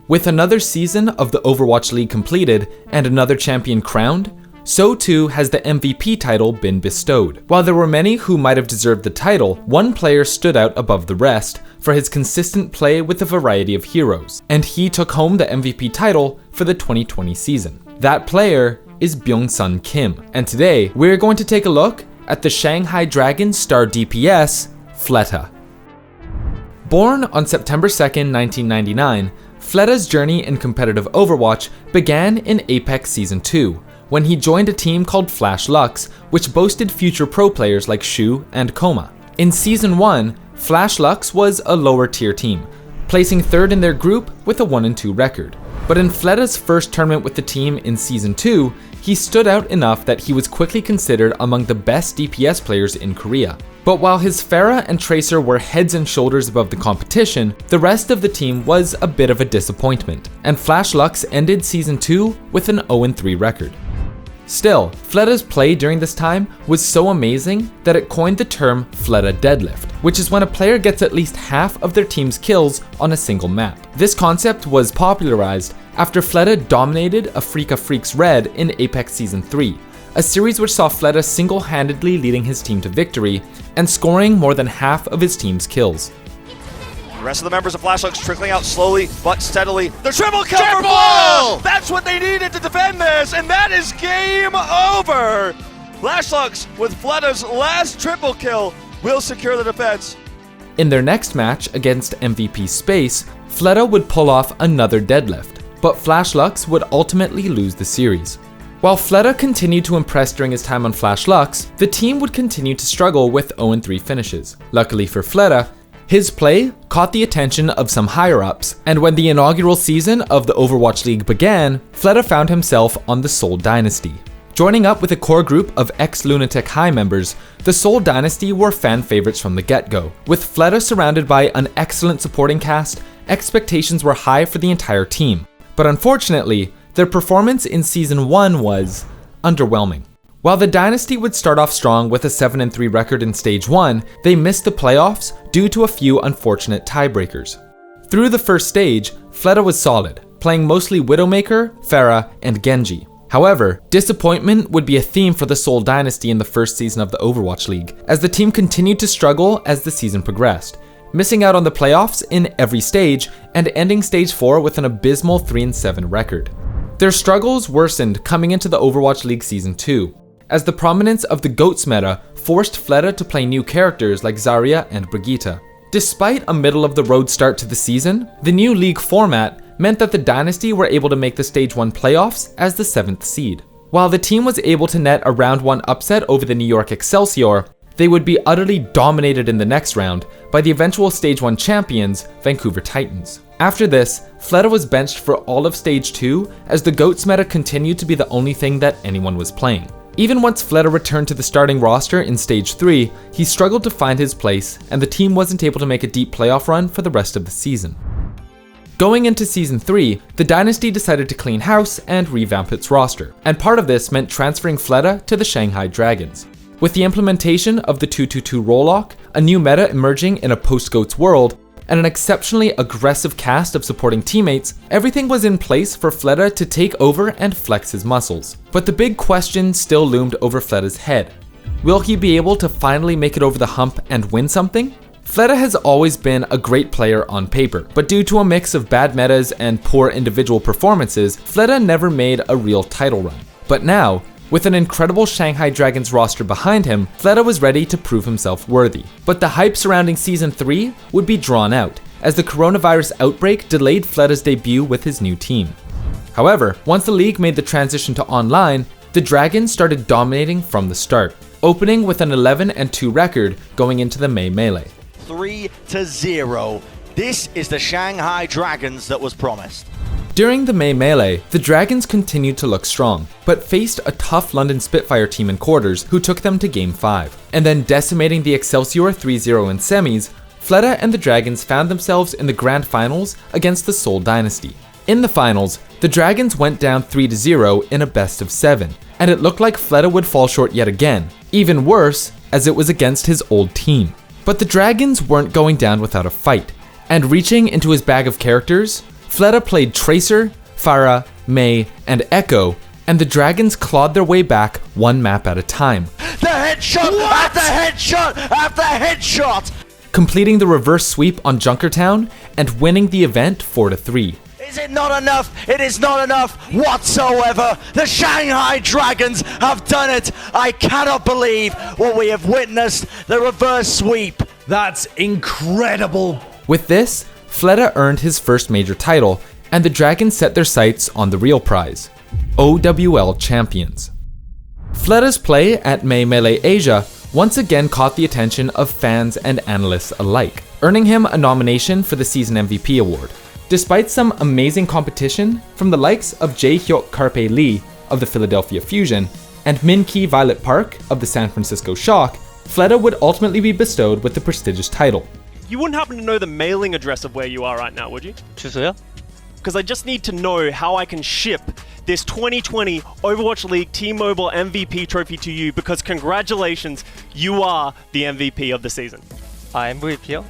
With another season of the Overwatch League completed and another champion crowned, so too has the MVP title been bestowed. While there were many who might have deserved the title, one player stood out above the rest for his consistent play with a variety of heroes, and he took home the MVP title for the 2020 season. That player is Byung-sun Kim, and today we're going to take a look at the Shanghai Dragons star DPS, Fleta. Born on September 2nd, 1999, Fleta's journey in competitive Overwatch began in Apex Season 2, when he joined a team called Flash Lux, which boasted future pro players like Shu and Koma. In Season 1, Flash Lux was a lower tier team, placing third in their group with a 1-2 record. But in Fleta's first tournament with the team in Season 2, he stood out enough that he was quickly considered among the best DPS players in Korea. But while his Pharah and Tracer were heads and shoulders above the competition, the rest of the team was a bit of a disappointment, and Flash Lux ended Season 2 with an 0-3 record. Still, Fleta's play during this time was so amazing that it coined the term Fleta DEADLIFT, which is when a player gets at least half of their team's kills on a single map. This concept was popularized after Fleta dominated Afrika Freaks Red in Apex Season 3, a series which saw Fleta single-handedly leading his team to victory and scoring more than half of his team's kills. The rest of the members of Flash Lux trickling out slowly but steadily. The triple kill for Fleta! That's what they needed to defend this, and that is game over! Flash Lux, with Fleta's last triple kill, will secure the defense. In their next match against MVP Space, Fleta would pull off another deadlift, but Flash Lux would ultimately lose the series. While Fleta continued to impress during his time on Flash Lux, the team would continue to struggle with 0-3 finishes. Luckily for Fleta, his play caught the attention of some higher-ups, and when the inaugural season of the Overwatch League began, Fleta found himself on the SEOUL Dynasty. Joining up with a core group of ex-Lunatic High members, the SEOUL Dynasty were fan favorites from the get-go. With Fleta surrounded by an excellent supporting cast, expectations were high for the entire team. But unfortunately, their performance in Season 1 was underwhelming. While the Dynasty would start off strong with a 7-3 record in Stage 1, they missed the playoffs due to a few unfortunate tiebreakers. Through the first stage, Fleta was solid, playing mostly Widowmaker, Pharah, and Genji. However, disappointment would be a theme for the SEOUL Dynasty in the first season of the Overwatch League, as the team continued to struggle as the season progressed, missing out on the playoffs in every stage and ending Stage 4 with an abysmal 3-7 record. Their struggles worsened coming into the Overwatch League Season 2, as the prominence of the GOATS meta forced Fleta to play new characters like Zarya and Brigitte. Despite a middle-of-the-road start to the season, the new league format meant that the Dynasty were able to make the Stage 1 playoffs as the 7th seed. While the team was able to net a Round 1 upset over the New York Excelsior, they would be utterly dominated in the next round by the eventual Stage 1 champions, Vancouver Titans. After this, Fleta was benched for all of Stage 2 as the GOATS meta continued to be the only thing that anyone was playing. Even once Fleta returned to the starting roster in Stage 3, he struggled to find his place, and the team wasn't able to make a deep playoff run for the rest of the season. Going into Season 3, the Dynasty decided to clean house and revamp its roster, and part of this meant transferring Fleta to the Shanghai Dragons. With the implementation of the 2-2-2 role-lock, a new meta emerging in a post-GOATS world, and an exceptionally aggressive cast of supporting teammates, everything was in place for Fleta to take over and flex his muscles. But the big question still loomed over Fleta's head. Will he be able to finally make it over the hump and win something? Fleta has always been a great player on paper, but due to a mix of bad metas and poor individual performances, Fleta never made a real title run. But now, with an incredible Shanghai Dragons roster behind him, Fleta was ready to prove himself worthy. But the hype surrounding Season 3 would be drawn out, as the coronavirus outbreak delayed Fleta's debut with his new team. However, once the league made the transition to online, the Dragons started dominating from the start, opening with an 11-2 record going into the May Melee. 3-0. This is the Shanghai Dragons that was promised. During the May Melee, the Dragons continued to look strong, but faced a tough London Spitfire team in quarters who took them to Game 5. And then decimating the Excelsior 3-0 in semis, Fleta and the Dragons found themselves in the grand finals against the SEOUL Dynasty. In the finals, the Dragons went down 3-0 in a best of 7, and it looked like Fleta would fall short yet again, even worse as it was against his old team. But the Dragons weren't going down without a fight, and reaching into his bag of characters, Fleta played Tracer, Pharah, Mei, and Echo, and the Dragons clawed their way back one map at a time. The headshot after headshot after headshot! Completing the reverse sweep on Junkertown and winning the event 4-3. Is it not enough? It is not enough whatsoever. The Shanghai Dragons have done it. I cannot believe what we have witnessed. The reverse sweep. That's incredible. With this, Fleta earned his first major title, and the Dragons set their sights on the real prize, OWL Champions. Fleta's play at May Melee Asia once again caught the attention of fans and analysts alike, earning him a nomination for the Season MVP award. Despite some amazing competition from the likes of Jae-hyuk Carpe Lee of the Philadelphia Fusion and Min-ki Violet Park of the San Francisco Shock, Fleta would ultimately be bestowed with the prestigious title. You wouldn't happen to know the mailing address of where you are right now, would you? 주소요? Because I just need to know how I can ship this 2020 Overwatch League T-Mobile MVP trophy to you, because congratulations, you are the MVP of the season. MVP요?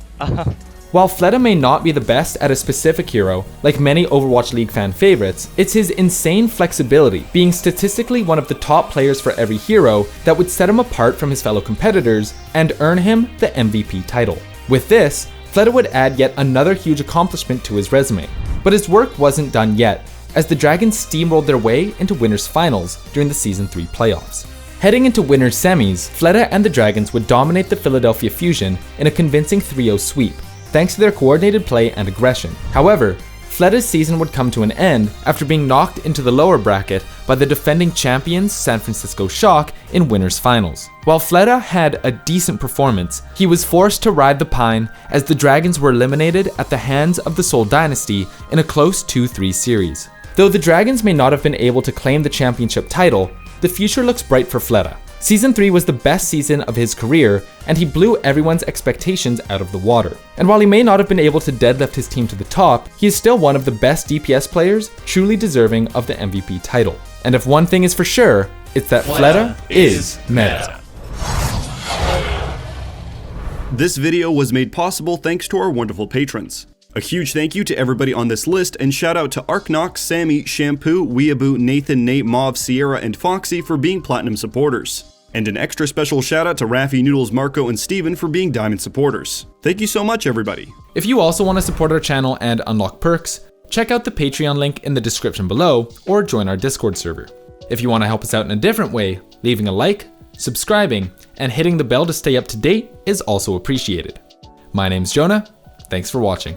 While Fleta may not be the best at a specific hero, like many Overwatch League fan favorites, it's his insane flexibility, being statistically one of the top players for every hero, that would set him apart from his fellow competitors and earn him the MVP title. With this, Fleta would add yet another huge accomplishment to his resume. But his work wasn't done yet, as the Dragons steamrolled their way into Winners Finals during the Season 3 playoffs. Heading into Winners Semis, Fleta and the Dragons would dominate the Philadelphia Fusion in a convincing 3-0 sweep, thanks to their coordinated play and aggression. However, Fleta's season would come to an end after being knocked into the lower bracket by the defending champions San Francisco Shock in Winners Finals. While Fleta had a decent performance, he was forced to ride the pine as the Dragons were eliminated at the hands of the SEOUL Dynasty in a close 2-3 series. Though the Dragons may not have been able to claim the championship title, the future looks bright for Fleta. Season 3 was the best season of his career, and he blew everyone's expectations out of the water. And while he may not have been able to deadlift his team to the top, he is still one of the best DPS players truly deserving of the MVP title. And if one thing is for sure, it's that Fleta is meta. This video was made possible thanks to our wonderful patrons. A huge thank you to everybody on this list, and shout out to Arknox, Sammy, Shampoo, Weeaboo, Nathan, Nate, Mauve, Sierra, and Foxy for being platinum supporters. And an extra special shout out to Raffy, Noodles, Marco, and Steven for being diamond supporters. Thank you so much, everybody. If you also want to support our channel and unlock perks, check out the Patreon link in the description below or join our Discord server. If you want to help us out in a different way, leaving a like, subscribing, and hitting the bell to stay up to date is also appreciated. My name's Jonah. Thanks for watching.